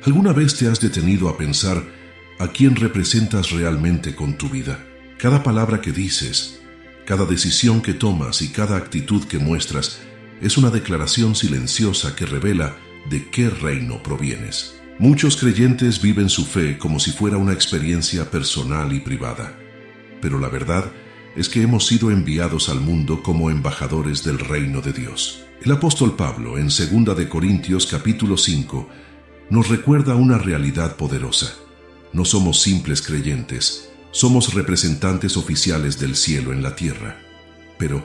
¿Alguna vez te has detenido a pensar a quién representas realmente con tu vida? Cada palabra que dices, cada decisión que tomas y cada actitud que muestras es una declaración silenciosa que revela de qué reino provienes. Muchos creyentes viven su fe como si fuera una experiencia personal y privada, pero la verdad es que hemos sido enviados al mundo como embajadores del reino de Dios. El apóstol Pablo, en 2 de Corintios capítulo 5, nos recuerda una realidad poderosa. No somos simples creyentes, somos representantes oficiales del cielo en la tierra. Pero,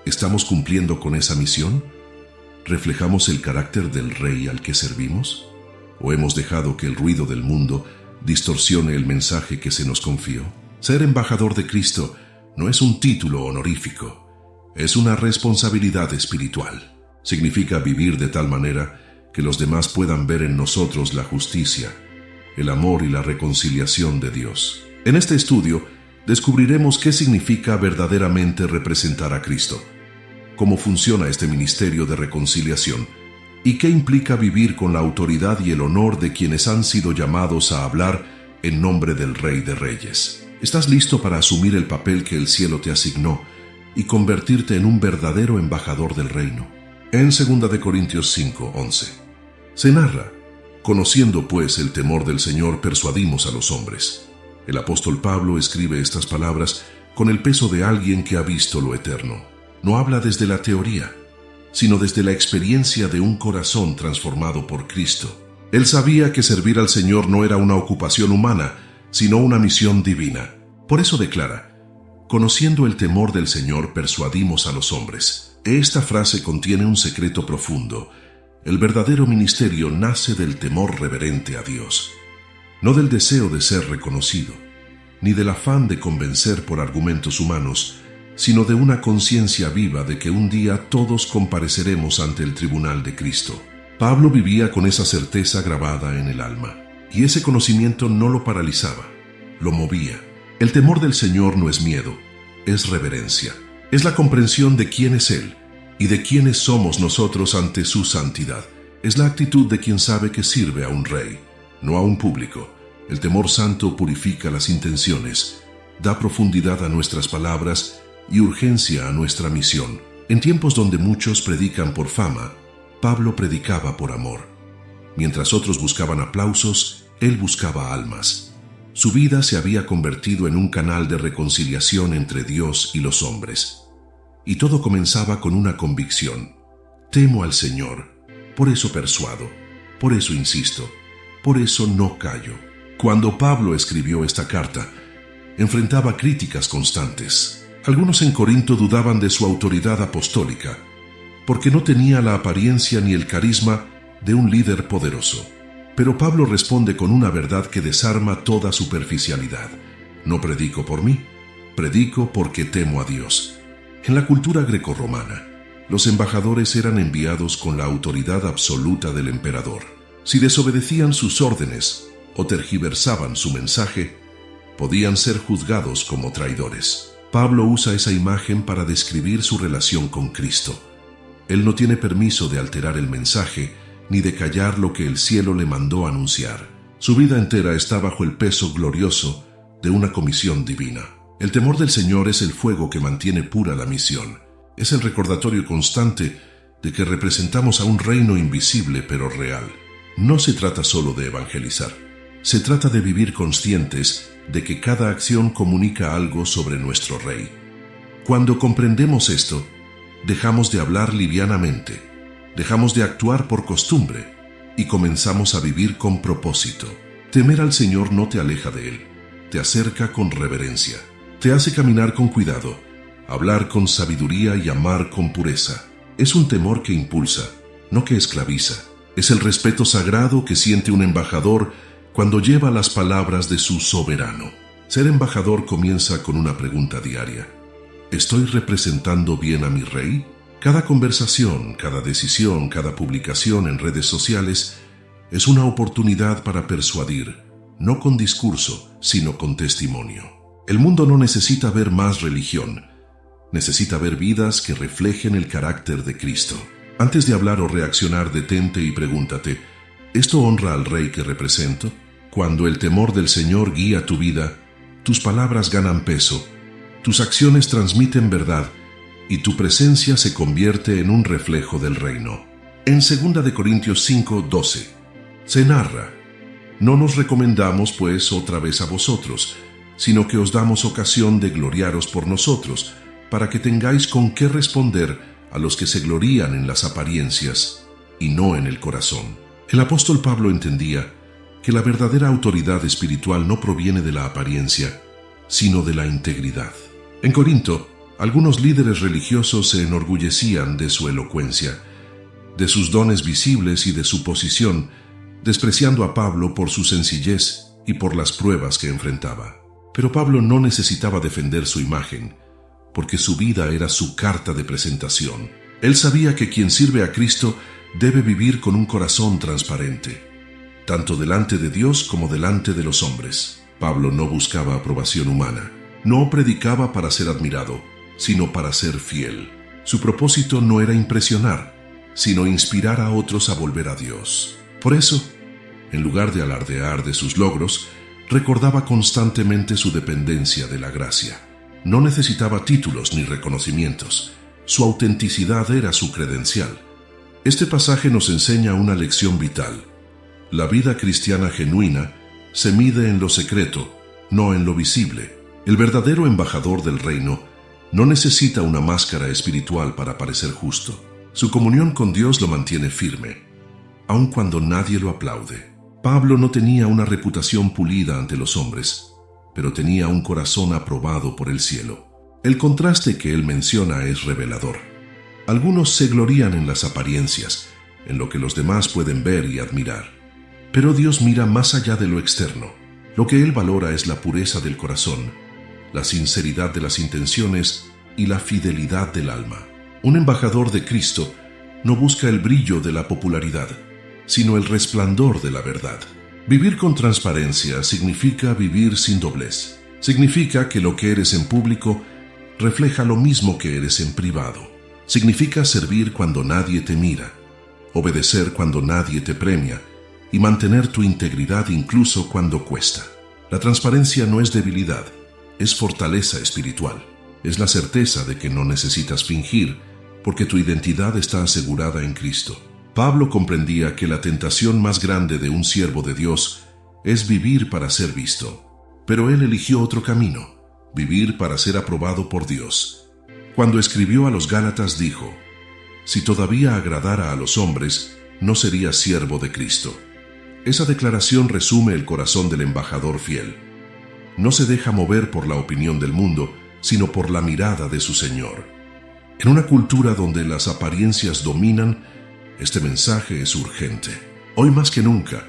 ¿estamos cumpliendo con esa misión? ¿Reflejamos el carácter del Rey al que servimos? ¿O hemos dejado que el ruido del mundo distorsione el mensaje que se nos confió? Ser embajador de Cristo no es un título honorífico, es una responsabilidad espiritual. Significa vivir de tal manera que los demás puedan ver en nosotros la justicia, el amor y la reconciliación de Dios. En este estudio descubriremos qué significa verdaderamente representar a Cristo, cómo funciona este ministerio de reconciliación y qué implica vivir con la autoridad y el honor de quienes han sido llamados a hablar en nombre del Rey de Reyes. ¿Estás listo para asumir el papel que el cielo te asignó y convertirte en un verdadero embajador del reino? En 2 de Corintios 5:11 se narra: conociendo pues el temor del Señor, persuadimos a los hombres. El apóstol Pablo escribe estas palabras con el peso de alguien que ha visto lo eterno. No habla desde la teoría, sino desde la experiencia de un corazón transformado por Cristo. Él sabía que servir al Señor no era una ocupación humana, sino una misión divina. Por eso declara: conociendo el temor del Señor, persuadimos a los hombres. Esta frase contiene un secreto profundo. El verdadero ministerio nace del temor reverente a Dios, no del deseo de ser reconocido, ni del afán de convencer por argumentos humanos, sino de una conciencia viva de que un día todos compareceremos ante el tribunal de Cristo. Pablo vivía con esa certeza grabada en el alma, y ese conocimiento no lo paralizaba, lo movía. El temor del Señor no es miedo, es reverencia, es la comprensión de quién es Él y de quiénes somos nosotros ante su santidad. Es la actitud de quien sabe que sirve a un rey, no a un público. El temor santo purifica las intenciones, da profundidad a nuestras palabras y urgencia a nuestra misión. En tiempos donde muchos predican por fama, Pablo predicaba por amor. Mientras otros buscaban aplausos, él buscaba almas. Su vida se había convertido en un canal de reconciliación entre Dios y los hombres. Y todo comenzaba con una convicción: temo al Señor, por eso persuado, por eso insisto, por eso no callo. Cuando Pablo escribió esta carta, enfrentaba críticas constantes. Algunos en Corinto dudaban de su autoridad apostólica, porque no tenía la apariencia ni el carisma de un líder poderoso. Pero Pablo responde con una verdad que desarma toda superficialidad: no predico por mí, predico porque temo a Dios. En la cultura grecorromana, los embajadores eran enviados con la autoridad absoluta del emperador. Si desobedecían sus órdenes o tergiversaban su mensaje, podían ser juzgados como traidores. Pablo usa esa imagen para describir su relación con Cristo. Él no tiene permiso de alterar el mensaje ni de callar lo que el cielo le mandó anunciar. Su vida entera está bajo el peso glorioso de una comisión divina. El temor del Señor es el fuego que mantiene pura la misión. Es el recordatorio constante de que representamos a un reino invisible pero real. No se trata solo de evangelizar. Se trata de vivir conscientes de que cada acción comunica algo sobre nuestro Rey. Cuando comprendemos esto, dejamos de hablar livianamente, dejamos de actuar por costumbre y comenzamos a vivir con propósito. Temer al Señor no te aleja de Él, te acerca con reverencia. Te hace caminar con cuidado, hablar con sabiduría y amar con pureza. Es un temor que impulsa, no que esclaviza. Es el respeto sagrado que siente un embajador cuando lleva las palabras de su soberano. Ser embajador comienza con una pregunta diaria: ¿estoy representando bien a mi Rey? Cada conversación, cada decisión, cada publicación en redes sociales es una oportunidad para persuadir, no con discurso, sino con testimonio. El mundo no necesita ver más religión, necesita ver vidas que reflejen el carácter de Cristo. Antes de hablar o reaccionar, detente y pregúntate: ¿Esto honra al Rey que represento? Cuando el temor del Señor guía tu vida, tus palabras ganan peso, tus acciones transmiten verdad y tu presencia se convierte en un reflejo del reino. En 2 Corintios 5:12 se narra: no nos recomendamos pues otra vez a vosotros, sino que os damos ocasión de gloriaros por nosotros, para que tengáis con qué responder a los que se glorían en las apariencias y no en el corazón. El apóstol Pablo entendía que la verdadera autoridad espiritual no proviene de la apariencia, sino de la integridad. En Corinto, algunos líderes religiosos se enorgullecían de su elocuencia, de sus dones visibles y de su posición, despreciando a Pablo por su sencillez y por las pruebas que enfrentaba. Pero Pablo no necesitaba defender su imagen, porque su vida era su carta de presentación. Él sabía que quien sirve a Cristo debe vivir con un corazón transparente, tanto delante de Dios como delante de los hombres. Pablo no buscaba aprobación humana, no predicaba para ser admirado, sino para ser fiel. Su propósito no era impresionar, sino inspirar a otros a volver a Dios. Por eso, en lugar de alardear de sus logros, recordaba constantemente su dependencia de la gracia. No necesitaba títulos ni reconocimientos. Su autenticidad era su credencial. Este pasaje nos enseña una lección vital. La vida cristiana genuina se mide en lo secreto, no en lo visible. El verdadero embajador del reino no necesita una máscara espiritual para parecer justo. Su comunión con Dios lo mantiene firme, aun cuando nadie lo aplaude. Pablo no tenía una reputación pulida ante los hombres, pero tenía un corazón aprobado por el cielo. El contraste que él menciona es revelador. Algunos se glorían en las apariencias, en lo que los demás pueden ver y admirar. Pero Dios mira más allá de lo externo. Lo que Él valora es la pureza del corazón, la sinceridad de las intenciones y la fidelidad del alma. Un embajador de Cristo no busca el brillo de la popularidad, sino el resplandor de la verdad. Vivir con transparencia significa vivir sin doblez. Significa que lo que eres en público refleja lo mismo que eres en privado. Significa servir cuando nadie te mira, obedecer cuando nadie te premia y mantener tu integridad incluso cuando cuesta. La transparencia no es debilidad, es fortaleza espiritual. Es la certeza de que no necesitas fingir, porque tu identidad está asegurada en Cristo. Pablo comprendía que la tentación más grande de un siervo de Dios es vivir para ser visto. Pero él eligió otro camino, vivir para ser aprobado por Dios. Cuando escribió a los Gálatas dijo: si todavía agradara a los hombres, no sería siervo de Cristo. Esa declaración resume el corazón del embajador fiel. No se deja mover por la opinión del mundo, sino por la mirada de su Señor. En una cultura donde las apariencias dominan, este mensaje es urgente. Hoy más que nunca,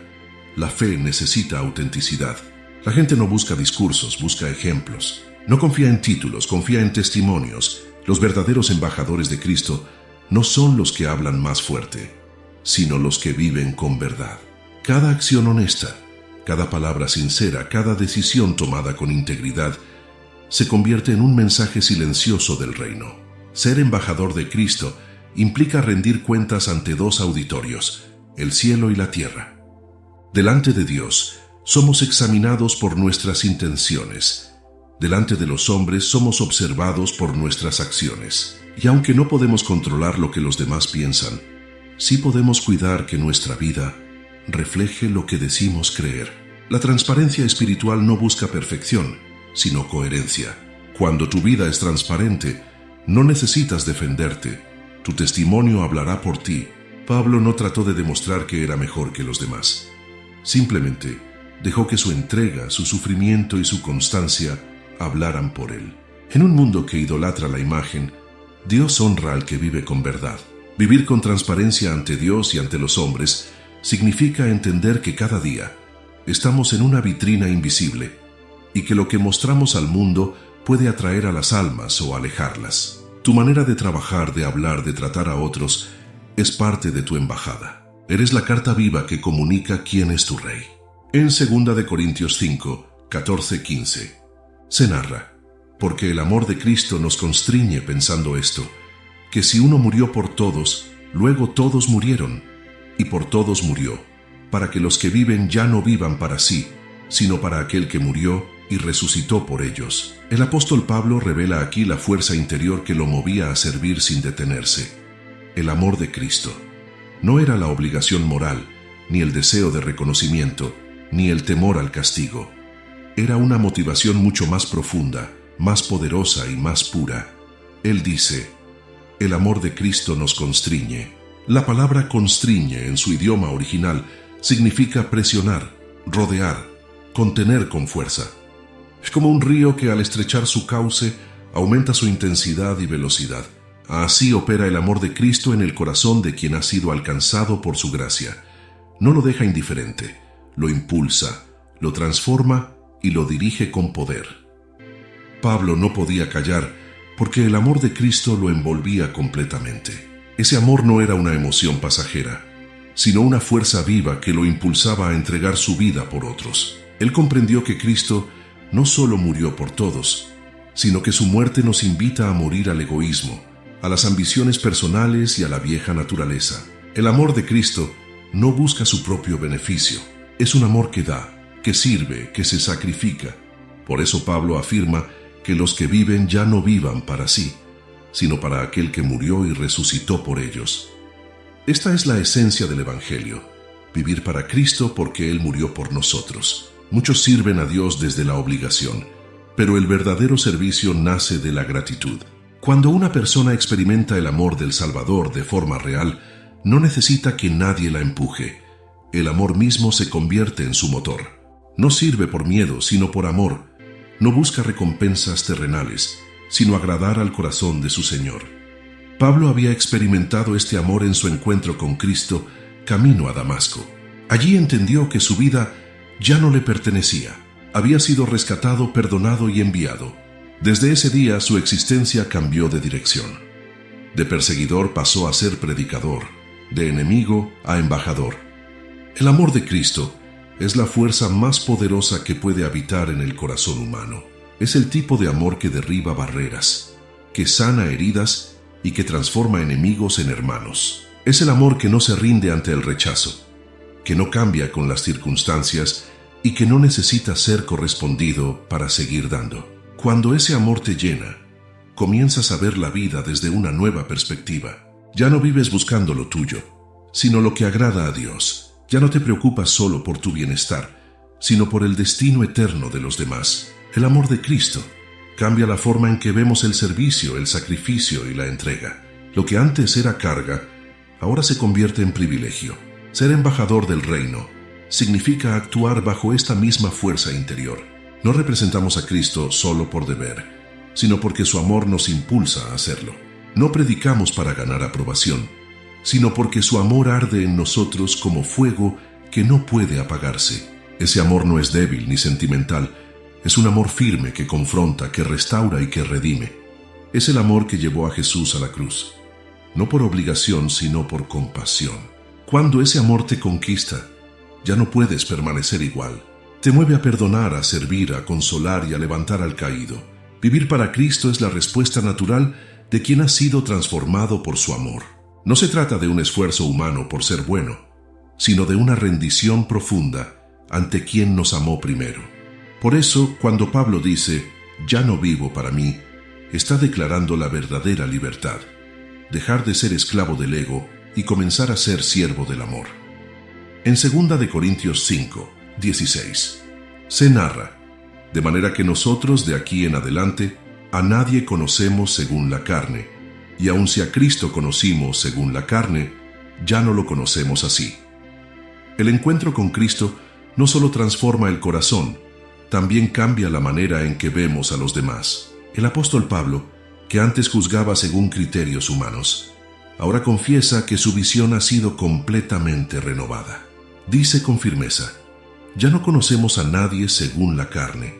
la fe necesita autenticidad. La gente no busca discursos, busca ejemplos. No confía en títulos, confía en testimonios. Los verdaderos embajadores de Cristo no son los que hablan más fuerte, sino los que viven con verdad. Cada acción honesta, cada palabra sincera, cada decisión tomada con integridad, se convierte en un mensaje silencioso del reino. Ser embajador de Cristo implica rendir cuentas ante dos auditorios, el cielo y la tierra. Delante de Dios, somos examinados por nuestras intenciones. Delante de los hombres somos observados por nuestras acciones. Y aunque no podemos controlar lo que los demás piensan, sí podemos cuidar que nuestra vida refleje lo que decimos creer. La transparencia espiritual no busca perfección, sino coherencia. Cuando tu vida es transparente, no necesitas defenderte. Tu testimonio hablará por ti. Pablo no trató de demostrar que era mejor que los demás. Simplemente dejó que su entrega, su sufrimiento y su constancia hablaran por él. En un mundo que idolatra la imagen, Dios honra al que vive con verdad. Vivir con transparencia ante Dios y ante los hombres significa entender que cada día estamos en una vitrina invisible y que lo que mostramos al mundo puede atraer a las almas o alejarlas. Tu manera de trabajar, de hablar, de tratar a otros es parte de tu embajada. Eres la carta viva que comunica quién es tu rey. En 2 Corintios 5, 14-15 se narra: porque el amor de Cristo nos constriñe pensando esto, que si uno murió por todos, luego todos murieron, y por todos murió, para que los que viven ya no vivan para sí, sino para aquel que murió y resucitó por ellos. El apóstol Pablo revela aquí la fuerza interior que lo movía a servir sin detenerse. El amor de Cristo. No era la obligación moral, ni el deseo de reconocimiento, ni el temor al castigo. Era una motivación mucho más profunda, más poderosa y más pura. Él dice, el amor de Cristo nos constriñe. La palabra constriñe en su idioma original significa presionar, rodear, contener con fuerza. Es como un río que al estrechar su cauce aumenta su intensidad y velocidad. Así opera el amor de Cristo en el corazón de quien ha sido alcanzado por su gracia. No lo deja indiferente, lo impulsa, lo transforma y lo dirige con poder. Pablo no podía callar porque el amor de Cristo lo envolvía completamente. Ese amor no era una emoción pasajera, sino una fuerza viva que lo impulsaba a entregar su vida por otros. Él comprendió que Cristo no solo murió por todos, sino que su muerte nos invita a morir al egoísmo, a las ambiciones personales y a la vieja naturaleza. El amor de Cristo no busca su propio beneficio. Es un amor que da, que sirve, que se sacrifica. Por eso Pablo afirma que los que viven ya no vivan para sí, sino para aquel que murió y resucitó por ellos. Esta es la esencia del Evangelio, vivir para Cristo porque Él murió por nosotros. Muchos sirven a Dios desde la obligación, pero el verdadero servicio nace de la gratitud. Cuando una persona experimenta el amor del Salvador de forma real, no necesita que nadie la empuje. El amor mismo se convierte en su motor. No sirve por miedo, sino por amor. No busca recompensas terrenales, sino agradar al corazón de su Señor. Pablo había experimentado este amor en su encuentro con Cristo camino a Damasco. Allí entendió que su vida ya no le pertenecía. Había sido rescatado, perdonado y enviado. Desde ese día su existencia cambió de dirección. De perseguidor pasó a ser predicador, de enemigo a embajador. El amor de Cristo es la fuerza más poderosa que puede habitar en el corazón humano. Es el tipo de amor que derriba barreras, que sana heridas y que transforma enemigos en hermanos. Es el amor que no se rinde ante el rechazo, que no cambia con las circunstancias y que no necesita ser correspondido para seguir dando. Cuando ese amor te llena, comienzas a ver la vida desde una nueva perspectiva. Ya no vives buscando lo tuyo, sino lo que agrada a Dios. Ya no te preocupas solo por tu bienestar, sino por el destino eterno de los demás. El amor de Cristo cambia la forma en que vemos el servicio, el sacrificio y la entrega. Lo que antes era carga, ahora se convierte en privilegio. Ser embajador del reino significa actuar bajo esta misma fuerza interior. No representamos a Cristo solo por deber, sino porque su amor nos impulsa a hacerlo. No predicamos para ganar aprobación, sino porque su amor arde en nosotros como fuego que no puede apagarse. Ese amor no es débil ni sentimental, es un amor firme que confronta, que restaura y que redime. Es el amor que llevó a Jesús a la cruz, no por obligación, sino por compasión. Cuando ese amor te conquista, ya no puedes permanecer igual. Te mueve a perdonar, a servir, a consolar y a levantar al caído. Vivir para Cristo es la respuesta natural de quien ha sido transformado por su amor. No se trata de un esfuerzo humano por ser bueno, sino de una rendición profunda ante quien nos amó primero. Por eso, cuando Pablo dice, «Ya no vivo para mí», está declarando la verdadera libertad, dejar de ser esclavo del ego y comenzar a ser siervo del amor. En 2 de Corintios 5, 16, se narra, de manera que nosotros de aquí en adelante a nadie conocemos según la carne, y aun si a Cristo conocimos según la carne, ya no lo conocemos así. El encuentro con Cristo no solo transforma el corazón, también cambia la manera en que vemos a los demás. El apóstol Pablo, que antes juzgaba según criterios humanos, ahora confiesa que su visión ha sido completamente renovada. Dice con firmeza, ya no conocemos a nadie según la carne,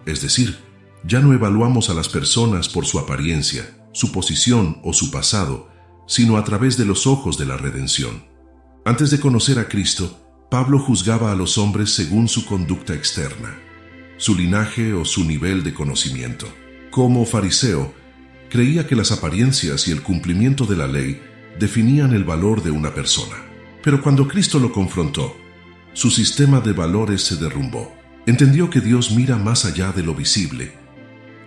es decir, ya no evaluamos a las personas por su apariencia, su posición o su pasado, sino a través de los ojos de la redención. Antes de conocer a Cristo, Pablo juzgaba a los hombres según su conducta externa, su linaje o su nivel de conocimiento. Como fariseo, creía que las apariencias y el cumplimiento de la ley definían el valor de una persona. Pero cuando Cristo lo confrontó, Su sistema de valores se derrumbó. Entendió que Dios mira más allá de lo visible,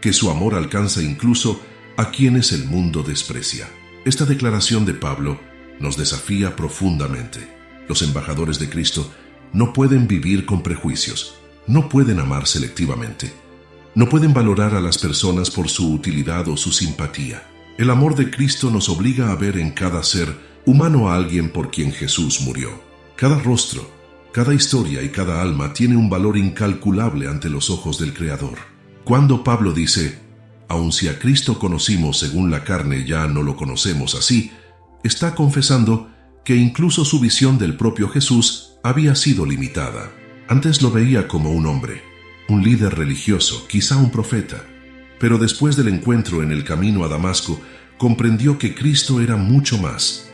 que su amor alcanza incluso a quienes el mundo desprecia. Esta declaración de Pablo nos desafía profundamente. Los embajadores de Cristo no pueden vivir con prejuicios, no pueden amar selectivamente, no pueden valorar a las personas por su utilidad o su simpatía. El amor de Cristo nos obliga a ver en cada ser humano a alguien por quien Jesús murió. Cada rostro, cada historia y cada alma tiene un valor incalculable ante los ojos del Creador. Cuando Pablo dice, aun si a Cristo conocimos según la carne, ya no lo conocemos así, está confesando que incluso su visión del propio Jesús había sido limitada. Antes lo veía como un hombre, un líder religioso, quizá un profeta. Pero después del encuentro en el camino a Damasco, comprendió que Cristo era mucho más.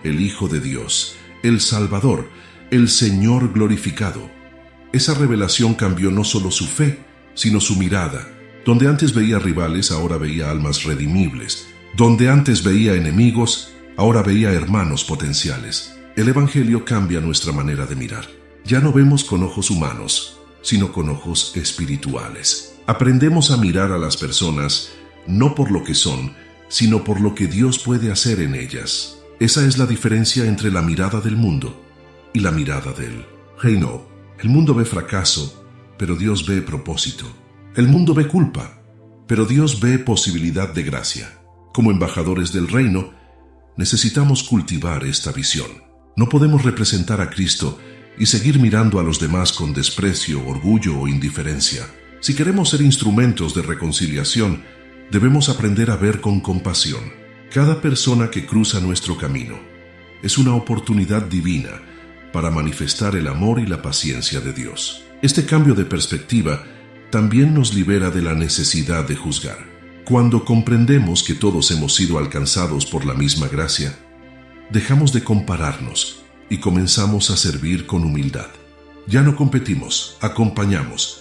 El Hijo de Dios, el Salvador, el Señor glorificado. Esa revelación cambió no solo su fe, sino su mirada. Donde antes veía rivales, ahora veía almas redimibles. Donde antes veía enemigos, ahora veía hermanos potenciales. El Evangelio cambia nuestra manera de mirar. Ya no vemos con ojos humanos, sino con ojos espirituales. Aprendemos a mirar a las personas no por lo que son, sino por lo que Dios puede hacer en ellas. Esa es la diferencia entre la mirada del mundo y la mirada del reino. El mundo ve fracaso, pero Dios ve propósito. El mundo ve culpa, pero Dios ve posibilidad de gracia. Como embajadores del reino, necesitamos cultivar esta visión. No podemos representar a Cristo y seguir mirando a los demás con desprecio, orgullo o indiferencia. Si queremos ser instrumentos de reconciliación, debemos aprender a ver con compasión. Cada persona que cruza nuestro camino es una oportunidad divina para manifestar el amor y la paciencia de Dios. Este cambio de perspectiva también nos libera de la necesidad de juzgar. Cuando comprendemos que todos hemos sido alcanzados por la misma gracia, dejamos de compararnos y comenzamos a servir con humildad. Ya no competimos, acompañamos.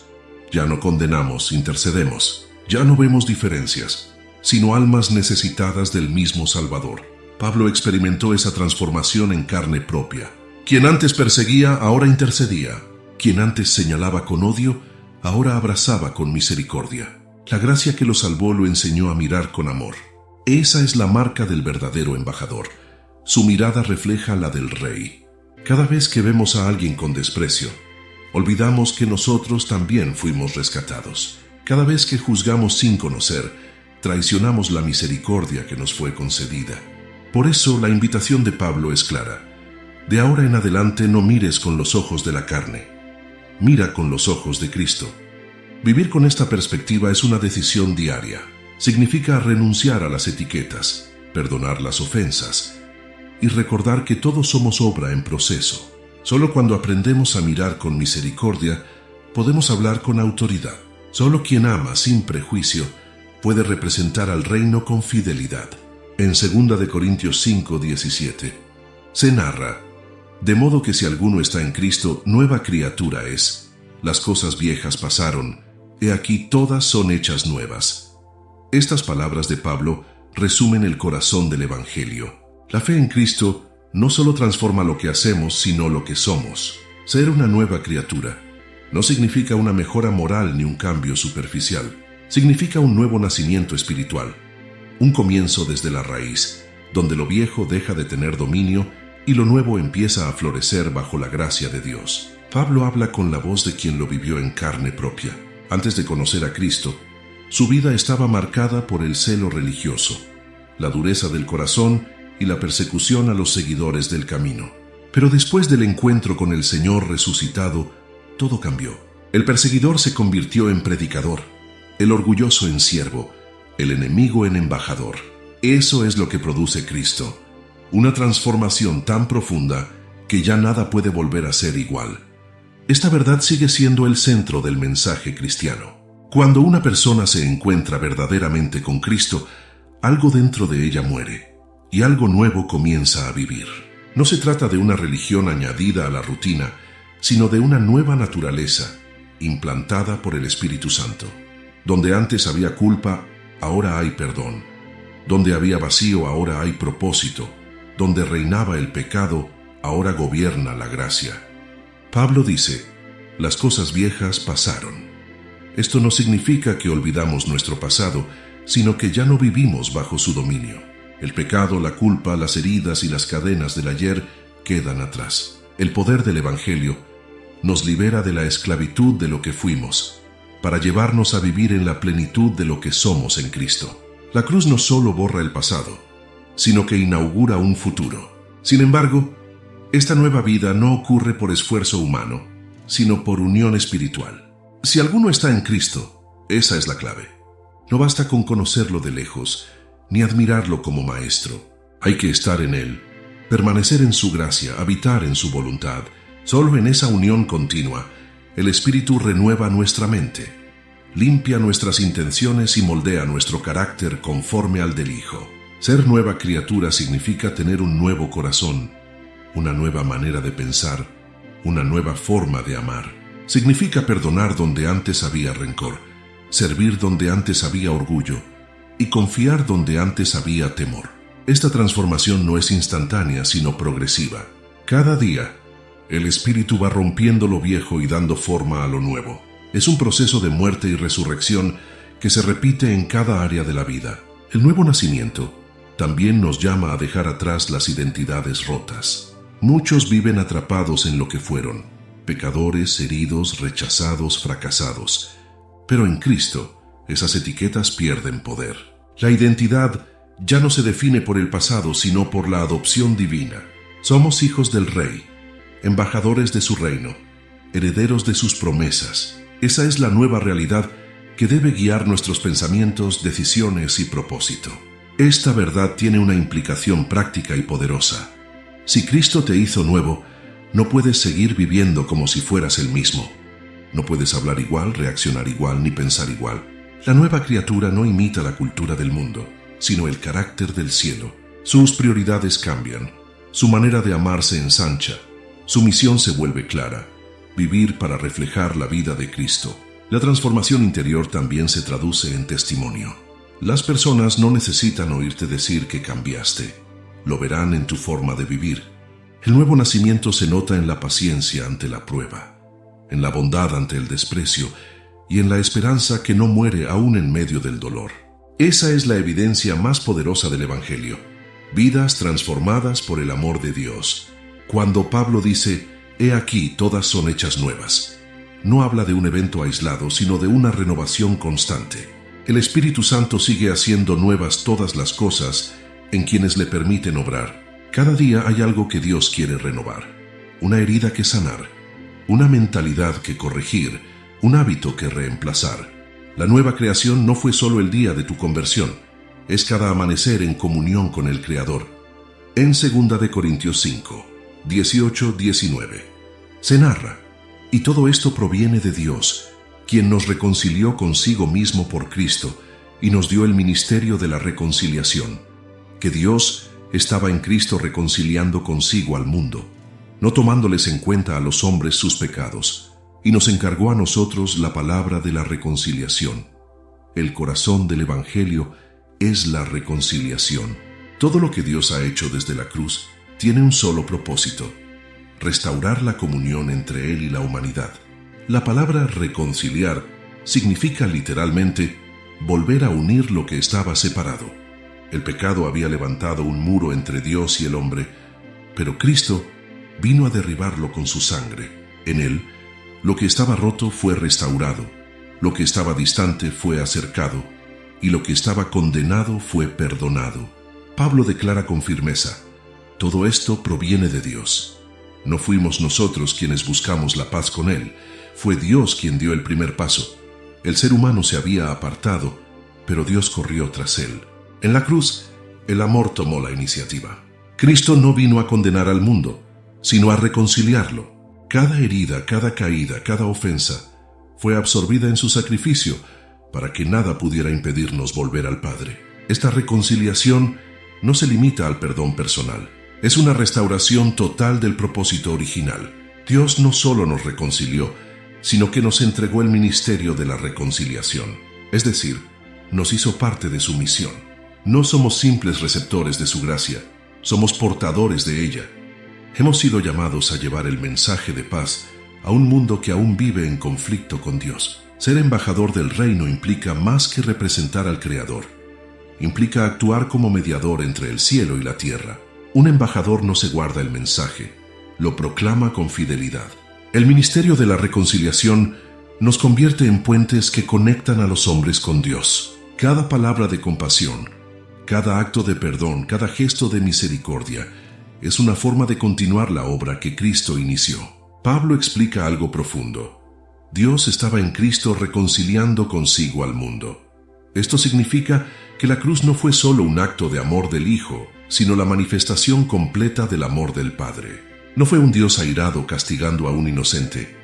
Ya no condenamos, intercedemos. Ya no vemos diferencias, sino almas necesitadas del mismo Salvador. Pablo experimentó esa transformación en carne propia. Quien antes perseguía, ahora intercedía. Quien antes señalaba con odio, ahora abrazaba con misericordia. La gracia que lo salvó lo enseñó a mirar con amor. Esa es la marca del verdadero embajador. Su mirada refleja la del Rey. Cada vez que vemos a alguien con desprecio, olvidamos que nosotros también fuimos rescatados. Cada vez que juzgamos sin conocer, traicionamos la misericordia que nos fue concedida. Por eso la invitación de Pablo es clara. De ahora en adelante no mires con los ojos de la carne. Mira con los ojos de Cristo. Vivir con esta perspectiva es una decisión diaria. Significa renunciar a las etiquetas, perdonar las ofensas y recordar que todos somos obra en proceso. Solo cuando aprendemos a mirar con misericordia, podemos hablar con autoridad. Solo quien ama sin prejuicio puede representar al reino con fidelidad. En 2 de Corintios 5:17 se narra: de modo que si alguno está en Cristo, nueva criatura es. Las cosas viejas pasaron, he aquí todas son hechas nuevas. Estas palabras de Pablo resumen el corazón del Evangelio. La fe en Cristo no solo transforma lo que hacemos, sino lo que somos. Ser una nueva criatura no significa una mejora moral ni un cambio superficial. Significa un nuevo nacimiento espiritual, un comienzo desde la raíz, donde lo viejo deja de tener dominio y lo nuevo empieza a florecer bajo la gracia de Dios. Pablo habla con la voz de quien lo vivió en carne propia. Antes de conocer a Cristo, su vida estaba marcada por el celo religioso, la dureza del corazón y la persecución a los seguidores del camino. Pero después del encuentro con el Señor resucitado, todo cambió. El perseguidor se convirtió en predicador, el orgulloso en siervo, el enemigo en embajador. Eso es lo que produce Cristo, una transformación tan profunda que ya nada puede volver a ser igual. Esta verdad sigue siendo el centro del mensaje cristiano. Cuando una persona se encuentra verdaderamente con Cristo, algo dentro de ella muere y algo nuevo comienza a vivir. No se trata de una religión añadida a la rutina, sino de una nueva naturaleza implantada por el Espíritu Santo. Donde antes había culpa, ahora hay perdón. Donde había vacío, ahora hay propósito. Donde reinaba el pecado, ahora gobierna la gracia. Pablo dice, las cosas viejas pasaron. Esto no significa que olvidamos nuestro pasado, sino que ya no vivimos bajo su dominio. El pecado, la culpa, las heridas y las cadenas del ayer quedan atrás. El poder del Evangelio nos libera de la esclavitud de lo que fuimos, para llevarnos a vivir en la plenitud de lo que somos en Cristo. La cruz no solo borra el pasado, sino que inaugura un futuro. Sin embargo, esta nueva vida no ocurre por esfuerzo humano, sino por unión espiritual. Si alguno está en Cristo, esa es la clave. No basta con conocerlo de lejos, ni admirarlo como maestro. Hay que estar en Él, permanecer en su gracia, habitar en su voluntad. Solo en esa unión continua, el Espíritu renueva nuestra mente, limpia nuestras intenciones y moldea nuestro carácter conforme al del Hijo. Ser nueva criatura significa tener un nuevo corazón, una nueva manera de pensar, una nueva forma de amar. Significa perdonar donde antes había rencor, servir donde antes había orgullo y confiar donde antes había temor. Esta transformación no es instantánea, sino progresiva. Cada día, el Espíritu va rompiendo lo viejo y dando forma a lo nuevo. Es un proceso de muerte y resurrección que se repite en cada área de la vida. El nuevo nacimiento también nos llama a dejar atrás las identidades rotas. Muchos viven atrapados en lo que fueron, pecadores, heridos, rechazados, fracasados. Pero en Cristo, esas etiquetas pierden poder. La identidad ya no se define por el pasado, sino por la adopción divina. Somos hijos del Rey, embajadores de su reino, herederos de sus promesas. Esa es la nueva realidad que debe guiar nuestros pensamientos, decisiones y propósito. Esta verdad tiene una implicación práctica y poderosa. Si Cristo te hizo nuevo, no puedes seguir viviendo como si fueras el mismo. No puedes hablar igual, reaccionar igual, ni pensar igual. La nueva criatura no imita la cultura del mundo, sino el carácter del cielo. Sus prioridades cambian, su manera de amar se ensancha, su misión se vuelve clara: vivir para reflejar la vida de Cristo. La transformación interior también se traduce en testimonio. Las personas no necesitan oírte decir que cambiaste. Lo verán en tu forma de vivir. El nuevo nacimiento se nota en la paciencia ante la prueba, en la bondad ante el desprecio y en la esperanza que no muere aún en medio del dolor. Esa es la evidencia más poderosa del Evangelio. Vidas transformadas por el amor de Dios. Cuando Pablo dice, «He aquí, todas son hechas nuevas», no habla de un evento aislado, sino de una renovación constante. El Espíritu Santo sigue haciendo nuevas todas las cosas en quienes le permiten obrar. Cada día hay algo que Dios quiere renovar. Una herida que sanar, una mentalidad que corregir, un hábito que reemplazar. La nueva creación no fue solo el día de tu conversión, es cada amanecer en comunión con el Creador. En 2 de Corintios 5, 18-19, se narra, y todo esto proviene de Dios, quien nos reconcilió consigo mismo por Cristo y nos dio el ministerio de la reconciliación, que Dios estaba en Cristo reconciliando consigo al mundo, no tomándoles en cuenta a los hombres sus pecados, y nos encargó a nosotros la palabra de la reconciliación. El corazón del Evangelio es la reconciliación. Todo lo que Dios ha hecho desde la cruz tiene un solo propósito: restaurar la comunión entre Él y la humanidad. La palabra reconciliar significa literalmente volver a unir lo que estaba separado. El pecado había levantado un muro entre Dios y el hombre, pero Cristo vino a derribarlo con su sangre. En Él, lo que estaba roto fue restaurado, lo que estaba distante fue acercado, y lo que estaba condenado fue perdonado. Pablo declara con firmeza: todo esto proviene de Dios. No fuimos nosotros quienes buscamos la paz con Él, fue Dios quien dio el primer paso. El ser humano se había apartado, pero Dios corrió tras él. En la cruz, el amor tomó la iniciativa. Cristo no vino a condenar al mundo, sino a reconciliarlo. Cada herida, cada caída, cada ofensa fue absorbida en su sacrificio para que nada pudiera impedirnos volver al Padre. Esta reconciliación no se limita al perdón personal. Es una restauración total del propósito original. Dios no solo nos reconcilió, sino que nos entregó el ministerio de la reconciliación. Es decir, nos hizo parte de su misión. No somos simples receptores de su gracia, somos portadores de ella. Hemos sido llamados a llevar el mensaje de paz a un mundo que aún vive en conflicto con Dios. Ser embajador del reino implica más que representar al Creador. Implica actuar como mediador entre el cielo y la tierra. Un embajador no se guarda el mensaje, lo proclama con fidelidad. El ministerio de la reconciliación nos convierte en puentes que conectan a los hombres con Dios. Cada palabra de compasión, cada acto de perdón, cada gesto de misericordia es una forma de continuar la obra que Cristo inició. Pablo explica algo profundo. Dios estaba en Cristo reconciliando consigo al mundo. Esto significa que la cruz no fue solo un acto de amor del Hijo, sino la manifestación completa del amor del Padre. No fue un Dios airado castigando a un inocente,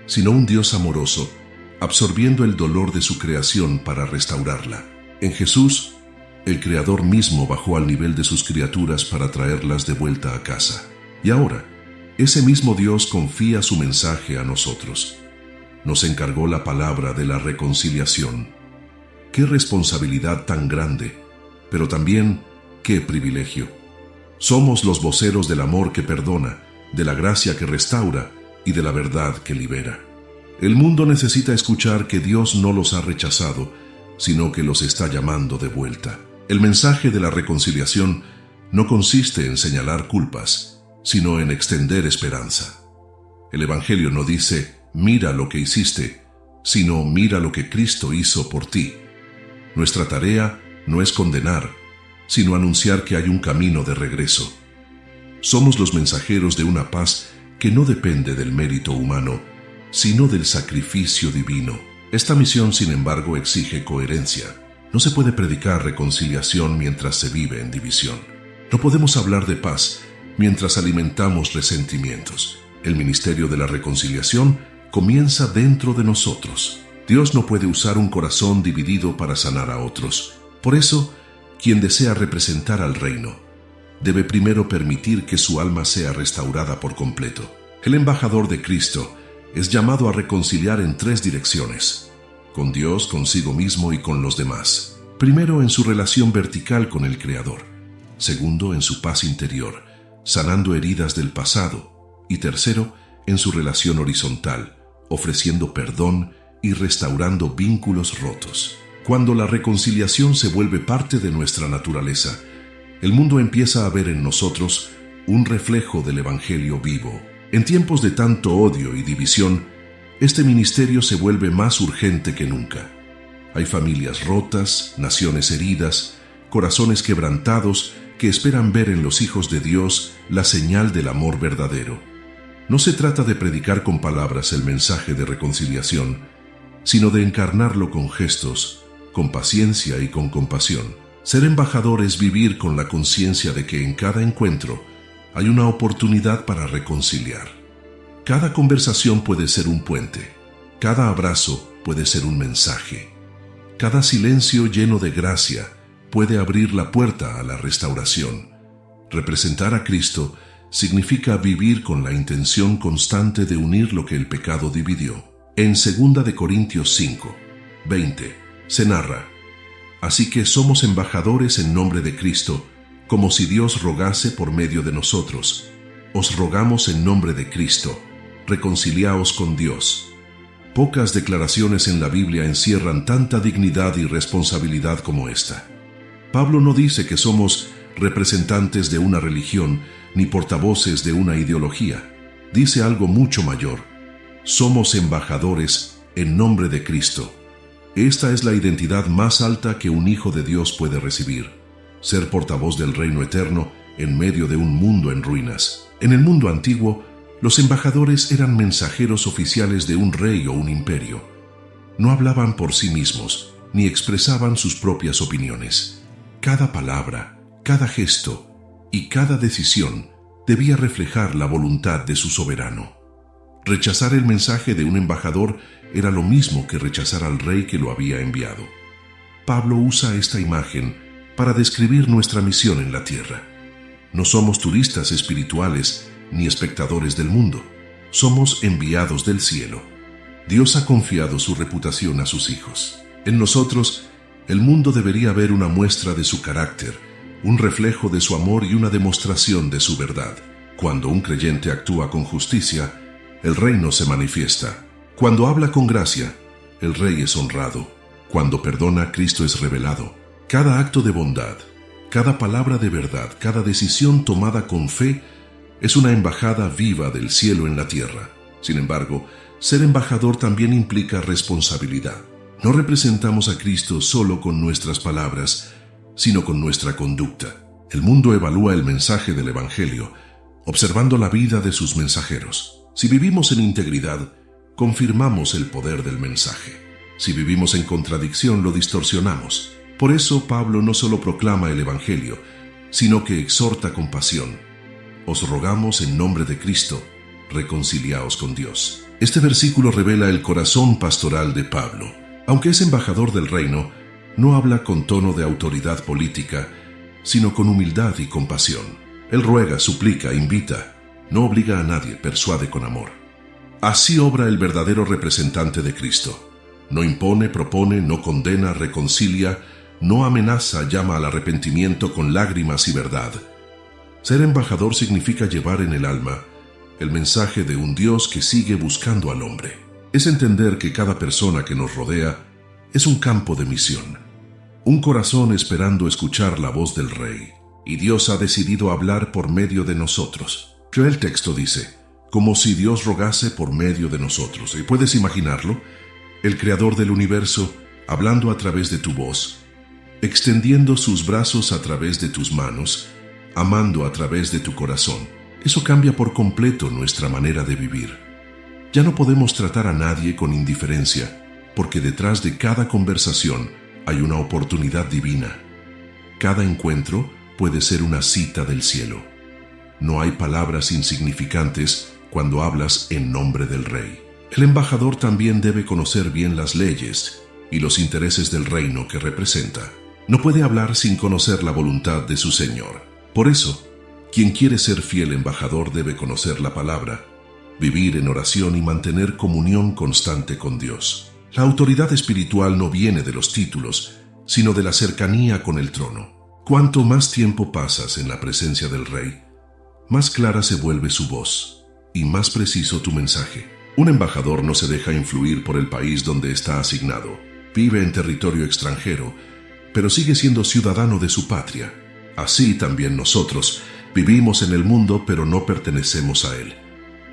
sino un Dios amoroso, absorbiendo el dolor de su creación para restaurarla. En Jesús, el Creador mismo bajó al nivel de sus criaturas para traerlas de vuelta a casa. Y ahora, ese mismo Dios confía su mensaje a nosotros. Nos encargó la palabra de la reconciliación. ¡Qué responsabilidad tan grande! Pero también, ¡qué privilegio! Somos los voceros del amor que perdona, de la gracia que restaura y de la verdad que libera. El mundo necesita escuchar que Dios no los ha rechazado, sino que los está llamando de vuelta. El mensaje de la reconciliación no consiste en señalar culpas, sino en extender esperanza. El Evangelio no dice, mira lo que hiciste, sino mira lo que Cristo hizo por ti. Nuestra tarea no es condenar, sino anunciar que hay un camino de regreso. Somos los mensajeros de una paz que no depende del mérito humano, sino del sacrificio divino. Esta misión, sin embargo, exige coherencia. No se puede predicar reconciliación mientras se vive en división. No podemos hablar de paz mientras alimentamos resentimientos. El ministerio de la reconciliación comienza dentro de nosotros. Dios no puede usar un corazón dividido para sanar a otros. Por eso, quien desea representar al reino debe primero permitir que su alma sea restaurada por completo. El embajador de Cristo es llamado a reconciliar en 3 direcciones: con Dios, consigo mismo y con los demás. Primero, en su relación vertical con el Creador. Segundo, en su paz interior, sanando heridas del pasado. Y tercero, en su relación horizontal, ofreciendo perdón y restaurando vínculos rotos. Cuando la reconciliación se vuelve parte de nuestra naturaleza, el mundo empieza a ver en nosotros un reflejo del Evangelio vivo. En tiempos de tanto odio y división, este ministerio se vuelve más urgente que nunca. Hay familias rotas, naciones heridas, corazones quebrantados que esperan ver en los hijos de Dios la señal del amor verdadero. No se trata de predicar con palabras el mensaje de reconciliación, sino de encarnarlo con gestos, con paciencia y con compasión. Ser embajador es vivir con la conciencia de que en cada encuentro hay una oportunidad para reconciliar. Cada conversación puede ser un puente, cada abrazo puede ser un mensaje, cada silencio lleno de gracia puede abrir la puerta a la restauración. Representar a Cristo significa vivir con la intención constante de unir lo que el pecado dividió. En 2 de Corintios 5, 20, se narra: así que somos embajadores en nombre de Cristo, como si Dios rogase por medio de nosotros. Os rogamos en nombre de Cristo, reconciliaos con Dios. Pocas declaraciones en la Biblia encierran tanta dignidad y responsabilidad como esta. Pablo no dice que somos representantes de una religión ni portavoces de una ideología. Dice algo mucho mayor: somos embajadores en nombre de Cristo. Esta es la identidad más alta que un hijo de Dios puede recibir: ser portavoz del reino eterno en medio de un mundo en ruinas. En el mundo antiguo, los embajadores eran mensajeros oficiales de un rey o un imperio. No hablaban por sí mismos, ni expresaban sus propias opiniones. Cada palabra, cada gesto y cada decisión debía reflejar la voluntad de su soberano. Rechazar el mensaje de un embajador era lo mismo que rechazar al rey que lo había enviado. Pablo usa esta imagen para describir nuestra misión en la tierra. No somos turistas espirituales ni espectadores del mundo. Somos enviados del cielo. Dios ha confiado su reputación a sus hijos. En nosotros, el mundo debería ver una muestra de su carácter, un reflejo de su amor y una demostración de su verdad. Cuando un creyente actúa con justicia, el reino se manifiesta. Cuando habla con gracia, el rey es honrado. Cuando perdona, Cristo es revelado. Cada acto de bondad, cada palabra de verdad, cada decisión tomada con fe es una embajada viva del cielo en la tierra. Sin embargo, ser embajador también implica responsabilidad. No representamos a Cristo solo con nuestras palabras, sino con nuestra conducta. El mundo evalúa el mensaje del Evangelio, observando la vida de sus mensajeros. Si vivimos en integridad, confirmamos el poder del mensaje. Si vivimos en contradicción, lo distorsionamos. Por eso Pablo no solo proclama el Evangelio, sino que exhorta con pasión. Os rogamos en nombre de Cristo, reconciliaos con Dios. Este versículo revela el corazón pastoral de Pablo. Aunque es embajador del reino, no habla con tono de autoridad política, sino con humildad y compasión. Él ruega, suplica, invita, no obliga a nadie, persuade con amor. Así obra el verdadero representante de Cristo. No impone, propone, no condena, reconcilia, no amenaza, llama al arrepentimiento con lágrimas y verdad. Ser embajador significa llevar en el alma el mensaje de un Dios que sigue buscando al hombre. Es entender que cada persona que nos rodea es un campo de misión, un corazón esperando escuchar la voz del Rey, y Dios ha decidido hablar por medio de nosotros. Pero el texto dice, como si Dios rogase por medio de nosotros. ¿Y puedes imaginarlo? El Creador del universo hablando a través de tu voz, extendiendo sus brazos a través de tus manos, amando a través de tu corazón. Eso cambia por completo nuestra manera de vivir. Ya no podemos tratar a nadie con indiferencia, porque detrás de cada conversación hay una oportunidad divina. Cada encuentro puede ser una cita del cielo. No hay palabras insignificantes cuando hablas en nombre del Rey. El embajador también debe conocer bien las leyes y los intereses del reino que representa. No puede hablar sin conocer la voluntad de su Señor. Por eso, quien quiere ser fiel embajador debe conocer la palabra, vivir en oración y mantener comunión constante con Dios. La autoridad espiritual no viene de los títulos, sino de la cercanía con el trono. Cuanto más tiempo pasas en la presencia del Rey, más clara se vuelve su voz y más preciso tu mensaje. Un embajador no se deja influir por el país donde está asignado. Vive en territorio extranjero, pero sigue siendo ciudadano de su patria. Así también nosotros vivimos en el mundo, pero no pertenecemos a él.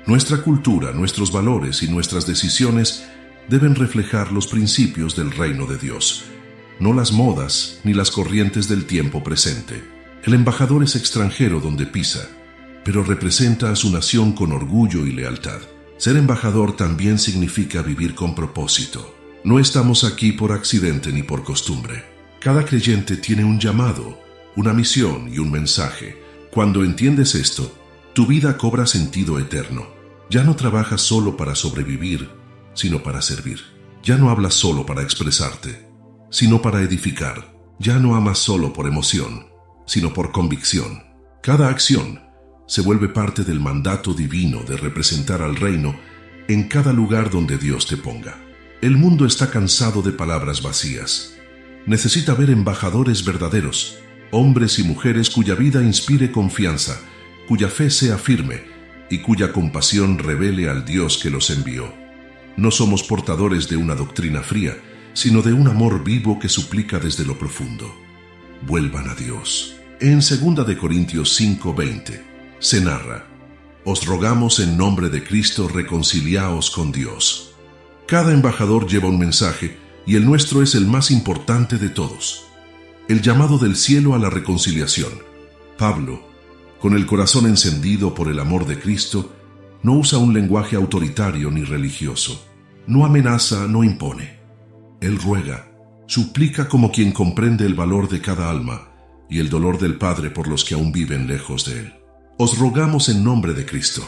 Nuestra cultura, nuestros valores y nuestras decisiones deben reflejar los principios del reino de Dios, no las modas ni las corrientes del tiempo presente. El embajador es extranjero donde pisa, pero representa a su nación con orgullo y lealtad. Ser embajador también significa vivir con propósito. No estamos aquí por accidente ni por costumbre. Cada creyente tiene un llamado, una misión y un mensaje. Cuando entiendes esto, tu vida cobra sentido eterno. Ya no trabajas solo para sobrevivir, sino para servir. Ya no hablas solo para expresarte, sino para edificar. Ya no amas solo por emoción, sino por convicción. Cada acción se vuelve parte del mandato divino de representar al reino en cada lugar donde Dios te ponga. El mundo está cansado de palabras vacías. Necesita ver embajadores verdaderos, hombres y mujeres cuya vida inspire confianza, cuya fe sea firme y cuya compasión revele al Dios que los envió. No somos portadores de una doctrina fría, sino de un amor vivo que suplica desde lo profundo. Vuelvan a Dios. En 2 Corintios 5:20 se narra: os rogamos en nombre de Cristo, reconciliaos con Dios. Cada embajador lleva un mensaje y el nuestro es el más importante de todos. El llamado del cielo a la reconciliación. Pablo, con el corazón encendido por el amor de Cristo, no usa un lenguaje autoritario ni religioso. No amenaza, no impone. Él ruega, suplica como quien comprende el valor de cada alma y el dolor del Padre por los que aún viven lejos de Él. Os rogamos en nombre de Cristo,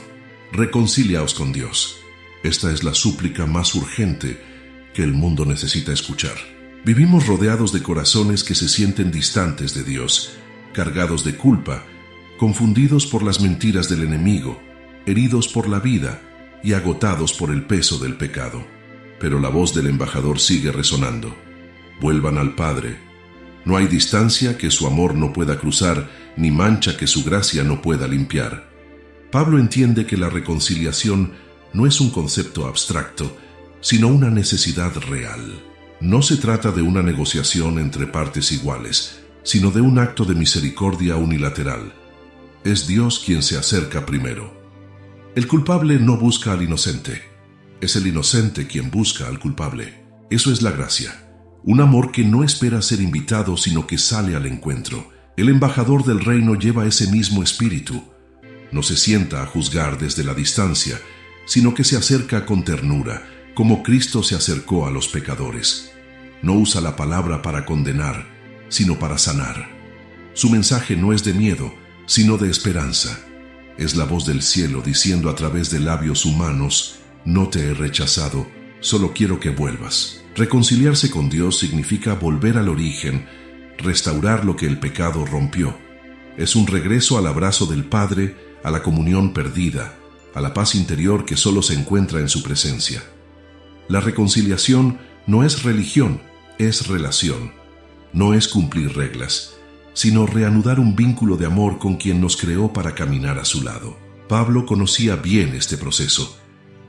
reconciliaos con Dios. Esta es la súplica más urgente que el mundo necesita escuchar. Vivimos rodeados de corazones que se sienten distantes de Dios, cargados de culpa, confundidos por las mentiras del enemigo, heridos por la vida y agotados por el peso del pecado. Pero la voz del embajador sigue resonando. Vuelvan al Padre. No hay distancia que su amor no pueda cruzar, ni mancha que su gracia no pueda limpiar. Pablo entiende que la reconciliación no es un concepto abstracto, sino una necesidad real. No se trata de una negociación entre partes iguales, sino de un acto de misericordia unilateral. Es Dios quien se acerca primero. El culpable no busca al inocente. Es el inocente quien busca al culpable. Eso es la gracia. Un amor que no espera ser invitado, sino que sale al encuentro. El embajador del reino lleva ese mismo espíritu. No se sienta a juzgar desde la distancia, sino que se acerca con ternura, como Cristo se acercó a los pecadores. No usa la palabra para condenar, sino para sanar. Su mensaje no es de miedo, sino de esperanza. Es la voz del cielo diciendo a través de labios humanos: no te he rechazado, solo quiero que vuelvas. Reconciliarse con Dios significa volver al origen, restaurar lo que el pecado rompió. Es un regreso al abrazo del Padre, a la comunión perdida, a la paz interior que solo se encuentra en su presencia. La reconciliación no es religión, es relación. No es cumplir reglas, sino reanudar un vínculo de amor con quien nos creó para caminar a su lado. Pablo conocía bien este proceso.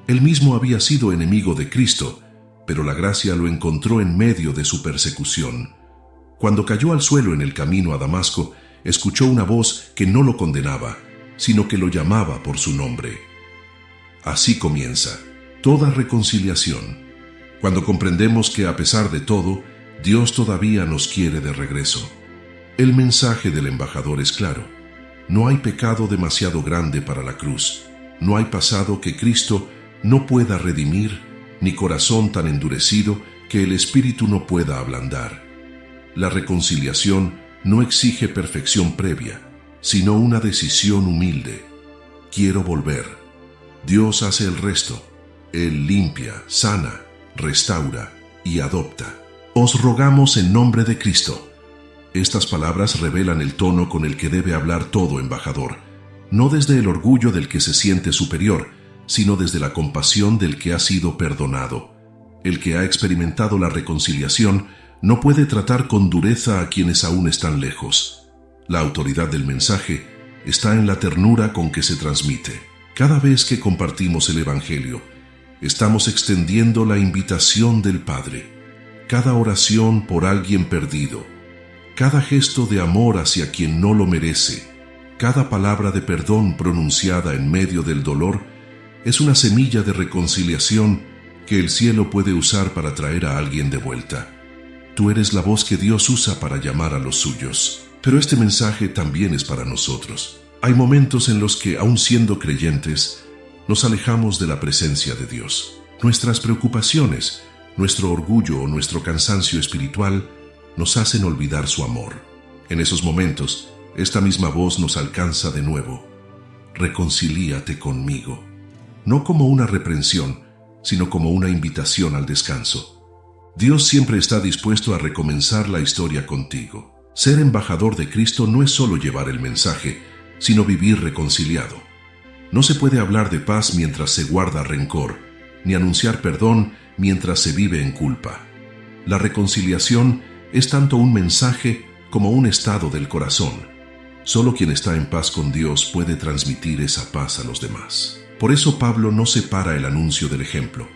Él mismo había sido enemigo de Cristo, pero la gracia lo encontró en medio de su persecución. Cuando cayó al suelo en el camino a Damasco, escuchó una voz que no lo condenaba, sino que lo llamaba por su nombre. Así comienza toda reconciliación, cuando comprendemos que a pesar de todo, Dios todavía nos quiere de regreso. El mensaje del embajador es claro. No hay pecado demasiado grande para la cruz. No hay pasado que Cristo no pueda redimir, ni corazón tan endurecido que el Espíritu no pueda ablandar. La reconciliación no exige perfección previa, sino una decisión humilde. Quiero volver. Dios hace el resto. Él limpia, sana, restaura y adopta. Os rogamos en nombre de Cristo. Estas palabras revelan el tono con el que debe hablar todo embajador, no desde el orgullo del que se siente superior, sino desde la compasión del que ha sido perdonado. El que ha experimentado la reconciliación no puede tratar con dureza a quienes aún están lejos. La autoridad del mensaje está en la ternura con que se transmite. Cada vez que compartimos el Evangelio, estamos extendiendo la invitación del Padre. Cada oración por alguien perdido, cada gesto de amor hacia quien no lo merece, cada palabra de perdón pronunciada en medio del dolor, es una semilla de reconciliación que el cielo puede usar para traer a alguien de vuelta. Tú eres la voz que Dios usa para llamar a los suyos. Pero este mensaje también es para nosotros. Hay momentos en los que, aun siendo creyentes, nos alejamos de la presencia de Dios. Nuestras preocupaciones, nuestro orgullo o nuestro cansancio espiritual nos hacen olvidar su amor. En esos momentos, esta misma voz nos alcanza de nuevo. Reconcilíate conmigo. No como una reprensión, sino como una invitación al descanso. Dios siempre está dispuesto a recomenzar la historia contigo. Ser embajador de Cristo no es solo llevar el mensaje, sino vivir reconciliado. No se puede hablar de paz mientras se guarda rencor, ni anunciar perdón mientras se vive en culpa. La reconciliación es tanto un mensaje como un estado del corazón. Solo quien está en paz con Dios puede transmitir esa paz a los demás. Por eso Pablo no separa el anuncio del ejemplo.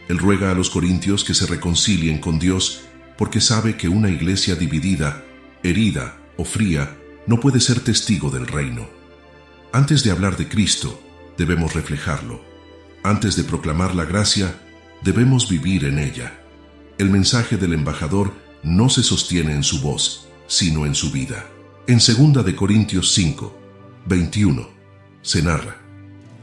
Él ruega a los corintios que se reconcilien con Dios porque sabe que una iglesia dividida, herida o fría no puede ser testigo del reino. Antes de hablar de Cristo, debemos reflejarlo. Antes de proclamar la gracia, debemos vivir en ella. El mensaje del embajador no se sostiene en su voz, sino en su vida. En 2 de Corintios 5, 21, se narra: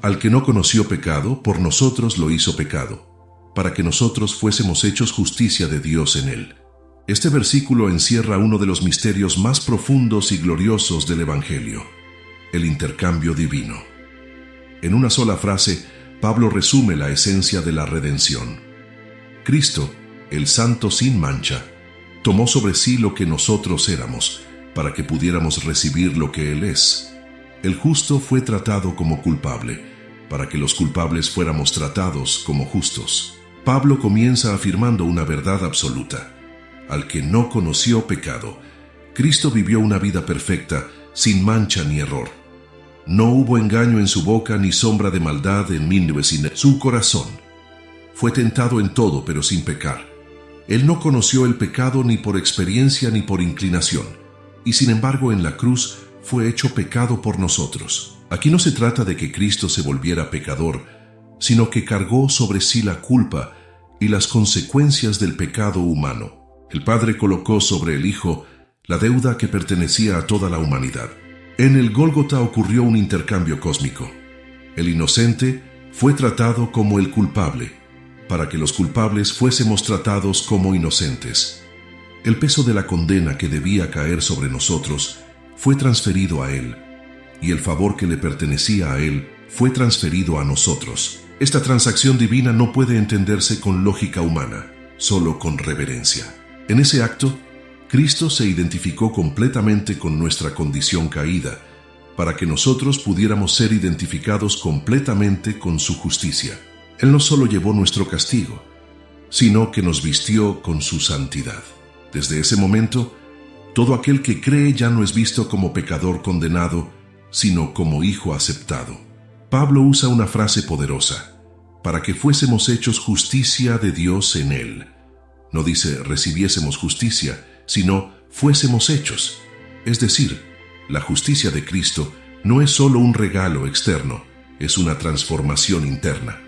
al que no conoció pecado, por nosotros lo hizo pecado, para que nosotros fuésemos hechos justicia de Dios en él. Este versículo encierra uno de los misterios más profundos y gloriosos del Evangelio: el intercambio divino. En una sola frase, Pablo resume la esencia de la redención. Cristo, el Santo sin mancha, tomó sobre sí lo que nosotros éramos, para que pudiéramos recibir lo que Él es. El justo fue tratado como culpable, para que los culpables fuéramos tratados como justos. Pablo comienza afirmando una verdad absoluta: al que no conoció pecado, Cristo vivió una vida perfecta, sin mancha ni error. No hubo engaño en su boca ni sombra de maldad en su corazón. Fue tentado en todo, pero sin pecar. Él no conoció el pecado ni por experiencia ni por inclinación, y sin embargo en la cruz fue hecho pecado por nosotros. Aquí no se trata de que Cristo se volviera pecador, sino que cargó sobre sí la culpa y las consecuencias del pecado humano. El Padre colocó sobre el Hijo la deuda que pertenecía a toda la humanidad. En el Gólgota ocurrió un intercambio cósmico. El inocente fue tratado como el culpable, para que los culpables fuésemos tratados como inocentes. El peso de la condena que debía caer sobre nosotros fue transferido a Él, y el favor que le pertenecía a Él fue transferido a nosotros. Esta transacción divina no puede entenderse con lógica humana, solo con reverencia. En ese acto, Cristo se identificó completamente con nuestra condición caída, para que nosotros pudiéramos ser identificados completamente con su justicia. Él no solo llevó nuestro castigo, sino que nos vistió con su santidad. Desde ese momento, todo aquel que cree ya no es visto como pecador condenado, sino como hijo aceptado. Pablo usa una frase poderosa: para que fuésemos hechos justicia de Dios en Él. No dice recibiésemos justicia, sino fuésemos hechos. Es decir, la justicia de Cristo no es solo un regalo externo, es una transformación interna.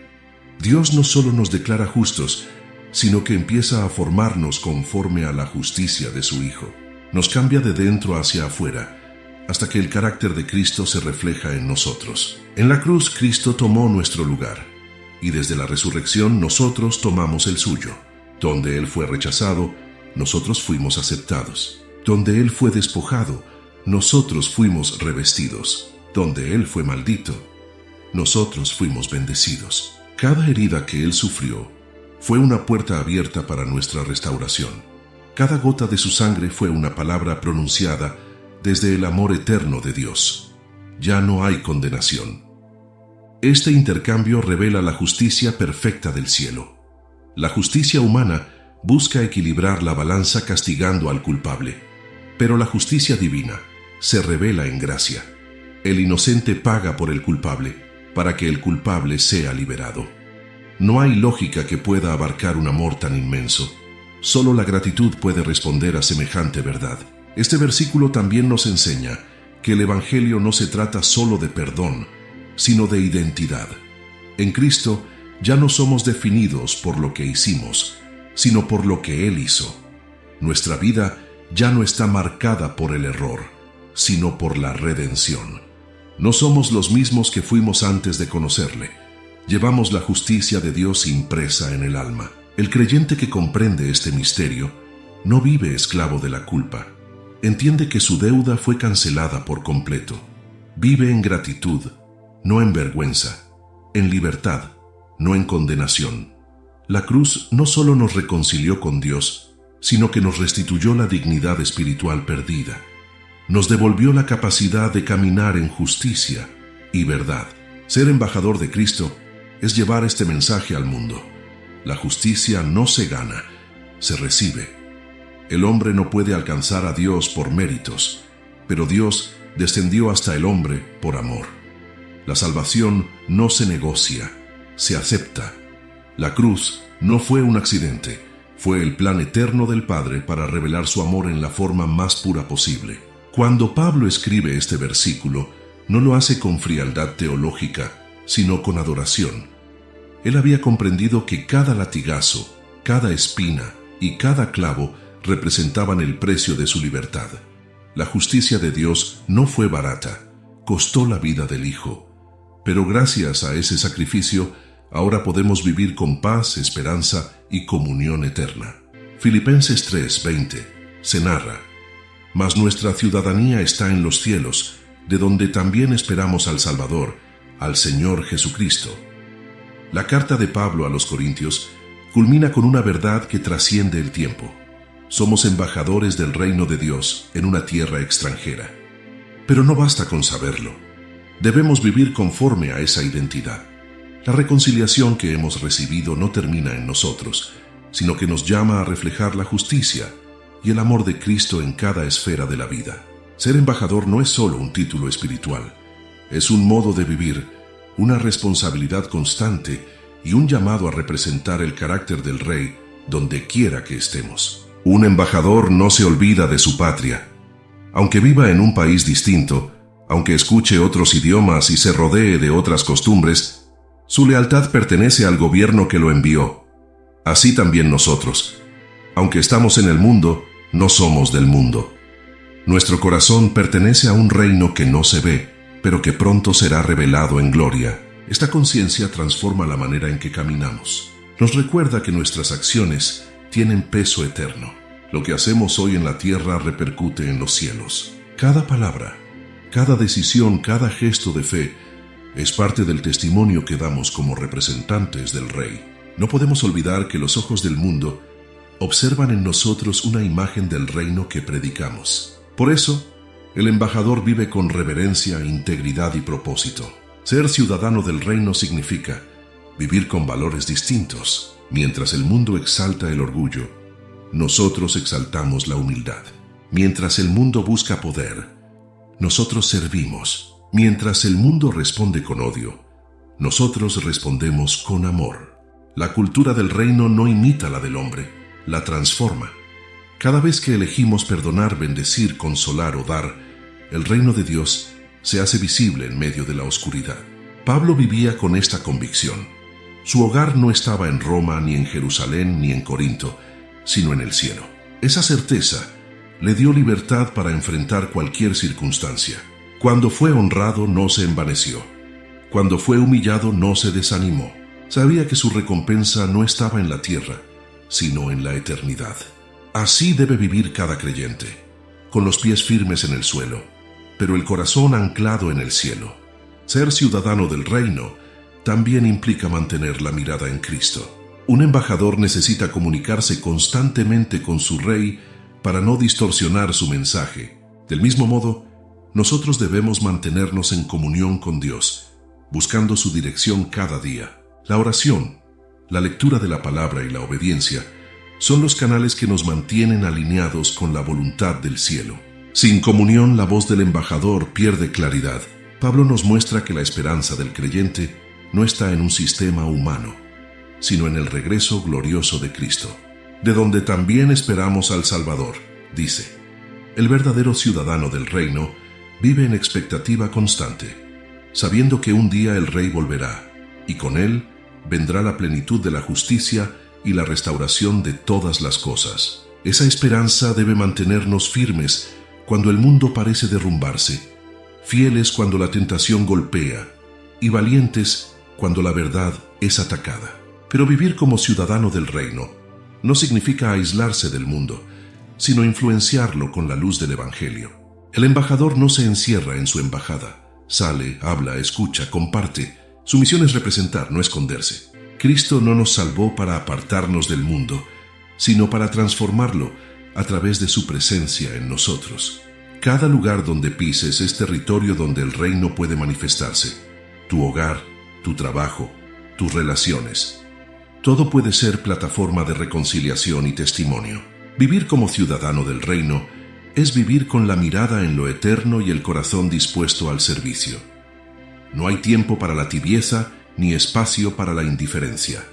Dios no solo nos declara justos, sino que empieza a formarnos conforme a la justicia de su Hijo. Nos cambia de dentro hacia afuera, hasta que el carácter de Cristo se refleja en nosotros. En la cruz, Cristo tomó nuestro lugar, y desde la resurrección nosotros tomamos el suyo. Donde Él fue rechazado, nosotros fuimos aceptados. Donde Él fue despojado, nosotros fuimos revestidos. Donde Él fue maldito, nosotros fuimos bendecidos. Cada herida que Él sufrió fue una puerta abierta para nuestra restauración. Cada gota de su sangre fue una palabra pronunciada desde el amor eterno de Dios. Ya no hay condenación. Este intercambio revela la justicia perfecta del cielo. La justicia humana busca equilibrar la balanza castigando al culpable, pero la justicia divina se revela en gracia. El inocente paga por el culpable para que el culpable sea liberado. No hay lógica que pueda abarcar un amor tan inmenso. Solo la gratitud puede responder a semejante verdad. Este versículo también nos enseña que el Evangelio no se trata solo de perdón, sino de identidad. En Cristo ya no somos definidos por lo que hicimos, sino por lo que Él hizo. Nuestra vida ya no está marcada por el error, sino por la redención. No somos los mismos que fuimos antes de conocerle. Llevamos la justicia de Dios impresa en el alma. El creyente que comprende este misterio no vive esclavo de la culpa. Entiende que su deuda fue cancelada por completo. Vive en gratitud, no en vergüenza, en libertad, no en condenación. La cruz no solo nos reconcilió con Dios, sino que nos restituyó la dignidad espiritual perdida. Nos devolvió la capacidad de caminar en justicia y verdad. Ser embajador de Cristo es llevar este mensaje al mundo. La justicia no se gana, se recibe. El hombre no puede alcanzar a Dios por méritos, pero Dios descendió hasta el hombre por amor. La salvación no se negocia, se acepta. La cruz no fue un accidente, fue el plan eterno del Padre para revelar su amor en la forma más pura posible. Cuando Pablo escribe este versículo, no lo hace con frialdad teológica, sino con adoración. Él había comprendido que cada latigazo, cada espina y cada clavo representaban el precio de su libertad. La justicia de Dios no fue barata, costó la vida del Hijo. Pero gracias a ese sacrificio, ahora podemos vivir con paz, esperanza y comunión eterna. Filipenses 3:20 se narra: mas nuestra ciudadanía está en los cielos, de donde también esperamos al Salvador, al Señor Jesucristo. La carta de Pablo a los Corintios culmina con una verdad que trasciende el tiempo. Somos embajadores del reino de Dios en una tierra extranjera. Pero no basta con saberlo. Debemos vivir conforme a esa identidad. La reconciliación que hemos recibido no termina en nosotros, sino que nos llama a reflejar la justicia y el amor de Cristo en cada esfera de la vida. Ser embajador no es solo un título espiritual, Es un modo de vivir, una responsabilidad constante y un llamado a representar el carácter del Rey donde quiera que estemos. Un embajador no se olvida de su patria. Aunque viva en un país distinto, aunque escuche otros idiomas y se rodee de otras costumbres, su lealtad pertenece al gobierno que lo envió. Así también nosotros. Aunque estamos en el mundo, no somos del mundo. Nuestro corazón pertenece a un reino que no se ve, pero que pronto será revelado en gloria. Esta conciencia transforma la manera en que caminamos. Nos recuerda que nuestras acciones tienen peso eterno. Lo que hacemos hoy en la tierra repercute en los cielos. Cada palabra, cada decisión, cada gesto de fe es parte del testimonio que damos como representantes del Rey. No podemos olvidar que los ojos del mundo observan en nosotros una imagen del reino que predicamos. Por eso, el embajador vive con reverencia, integridad y propósito. Ser ciudadano del reino significa vivir con valores distintos. Mientras el mundo exalta el orgullo, nosotros exaltamos la humildad. Mientras el mundo busca poder, nosotros servimos. Mientras el mundo responde con odio, nosotros respondemos con amor. La cultura del reino no imita la del hombre, la transforma. Cada vez que elegimos perdonar, bendecir, consolar o dar, el reino de Dios se hace visible en medio de la oscuridad. Pablo vivía con esta convicción. Su hogar no estaba en Roma, ni en Jerusalén, ni en Corinto, sino en el cielo. Esa certeza le dio libertad para enfrentar cualquier circunstancia. Cuando fue honrado, no se envaneció. Cuando fue humillado, no se desanimó. Sabía que su recompensa no estaba en la tierra, sino en la eternidad. Así debe vivir cada creyente, con los pies firmes en el suelo, pero el corazón anclado en el cielo. Ser ciudadano del reino también implica mantener la mirada en Cristo. Un embajador necesita comunicarse constantemente con su Rey para no distorsionar su mensaje. Del mismo modo, nosotros debemos mantenernos en comunión con Dios, buscando su dirección cada día. La oración, la lectura de la palabra y la obediencia son los canales que nos mantienen alineados con la voluntad del cielo. Sin comunión, la voz del embajador pierde claridad. Pablo nos muestra que la esperanza del creyente no está en un sistema humano, sino en el regreso glorioso de Cristo, de donde también esperamos al Salvador. Dice, el verdadero ciudadano del reino vive en expectativa constante, sabiendo que un día el Rey volverá, y con él vendrá la plenitud de la justicia y la restauración de todas las cosas. Esa esperanza debe mantenernos firmes cuando el mundo parece derrumbarse, fieles cuando la tentación golpea, y valientes cuando la verdad es atacada. Pero vivir como ciudadano del reino no significa aislarse del mundo, sino influenciarlo con la luz del Evangelio. El embajador no se encierra en su embajada. Sale, habla, escucha, comparte. Su misión es representar, no esconderse. Cristo no nos salvó para apartarnos del mundo, sino para transformarlo a través de su presencia en nosotros. Cada lugar donde pises es territorio donde el reino puede manifestarse. Tu hogar, tu trabajo, tus relaciones. Todo puede ser plataforma de reconciliación y testimonio. Vivir como ciudadano del reino es vivir con la mirada en lo eterno y el corazón dispuesto al servicio. No hay tiempo para la tibieza ni espacio para la indiferencia.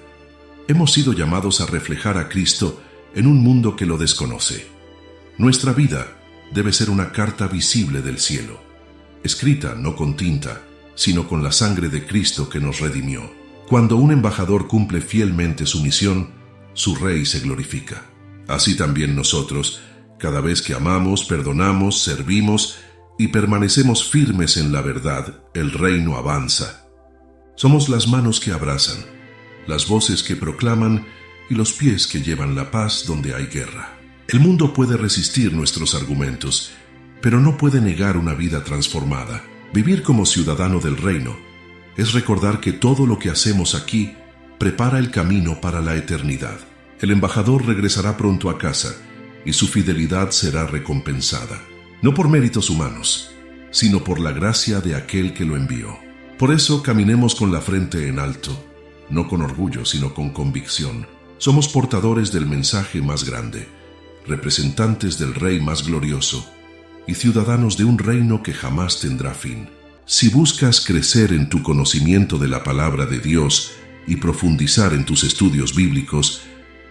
Hemos sido llamados a reflejar a Cristo en un mundo que lo desconoce. Nuestra vida debe ser una carta visible del cielo, escrita no con tinta, sino con la sangre de Cristo que nos redimió. Cuando un embajador cumple fielmente su misión, su Rey se glorifica. Así también nosotros, cada vez que amamos, perdonamos, servimos y permanecemos firmes en la verdad, el reino avanza. Somos las manos que abrazan, las voces que proclaman y los pies que llevan la paz donde hay guerra. El mundo puede resistir nuestros argumentos, pero no puede negar una vida transformada. Vivir como ciudadano del reino es recordar que todo lo que hacemos aquí prepara el camino para la eternidad. El embajador regresará pronto a casa y su fidelidad será recompensada, no por méritos humanos, sino por la gracia de aquel que lo envió. Por eso caminemos con la frente en alto, no con orgullo, sino con convicción. Somos portadores del mensaje más grande, representantes del Rey más glorioso y ciudadanos de un reino que jamás tendrá fin. Si buscas crecer en tu conocimiento de la palabra de Dios y profundizar en tus estudios bíblicos,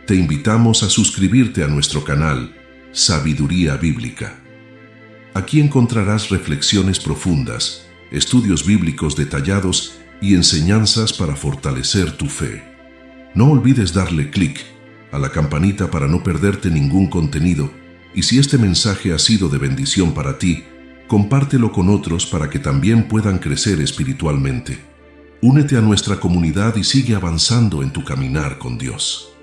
te invitamos a suscribirte a nuestro canal Sabiduría Bíblica. Aquí encontrarás reflexiones profundas, estudios bíblicos detallados y enseñanzas para fortalecer tu fe. No olvides darle clic a la campanita para no perderte ningún contenido, y si este mensaje ha sido de bendición para ti, compártelo con otros para que también puedan crecer espiritualmente. Únete a nuestra comunidad y sigue avanzando en tu caminar con Dios.